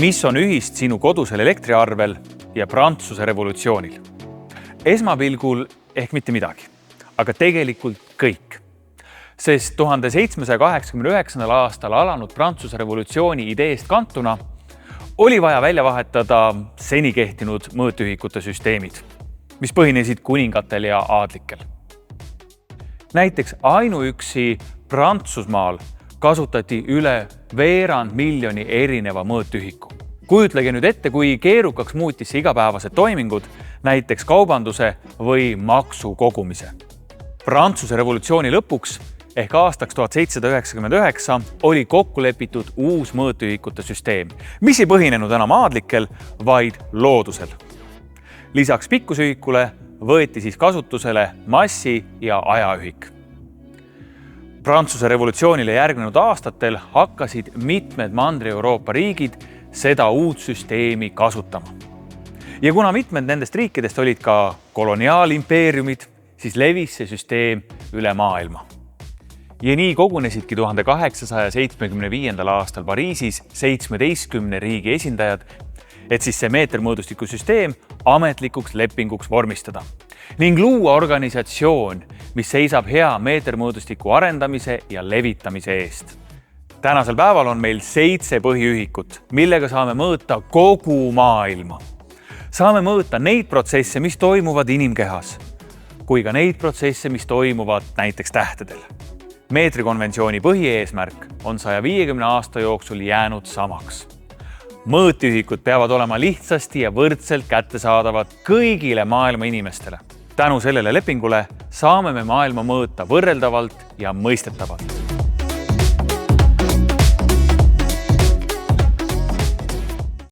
Mis on ühist sinu kodusel elektriarvel ja Prantsuse revolutsioonil? Esmapilgul ehk mitte midagi, aga tegelikult kõik. Sest 1789. aastal alanud Prantsuse revolutsiooni ideest kantuna oli vaja välja vahetada seni kehtinud mõõtühikute süsteemid, mis põhinesid kuningatel ja aadlikel. Näiteks ainuüksi Prantsusmaal kasutati üle 250 miljoni erineva mõõtühiku. Kujutlege nüüd ette, kui keerukaks muutis see igapäevased toimingud, näiteks kaubanduse või maksu kogumise. Prantsuse revolutsiooni lõpuks ehk aastaks 1799 oli kokku lepitud uus mõõtühikute süsteem, mis ei põhinenud enam aadlikel, vaid loodusel. Lisaks pikkusühikule võeti siis kasutusele massi- ja ajaühik. Prantsuse revolutsioonile järgnenud aastatel hakkasid mitmed Mandri-Euroopa riigid seda uut süsteemi kasutama. Ja kuna mitmed nendest riikidest olid ka koloniaalimpeeriumid, siis levis see süsteem üle maailma. Ja nii kogunesidki 1875. aastal Pariisis 17 riigi esindajad, et siis see meetermõõdustiku süsteem ametlikuks lepinguks vormistada ning luua organisatsioon, mis seisab hea meetermõõdustiku arendamise ja levitamise eest. Tänasel päeval on meil 7 põhiühikut, millega saame mõõta kogu maailma. Saame mõõta neid protsesse, mis toimuvad inimkehas, kui ka neid protsesse, mis toimuvad näiteks tähtedel. Meetrikonventsiooni põhieesmärk on 150 aasta jooksul jäänud samaks. Mõõtühikud peavad olema lihtsasti ja võrdselt kättesaadavad kõigile maailma inimestele. Tänu sellele lepingule saame me maailma mõõta võrreldavalt ja mõistetavalt.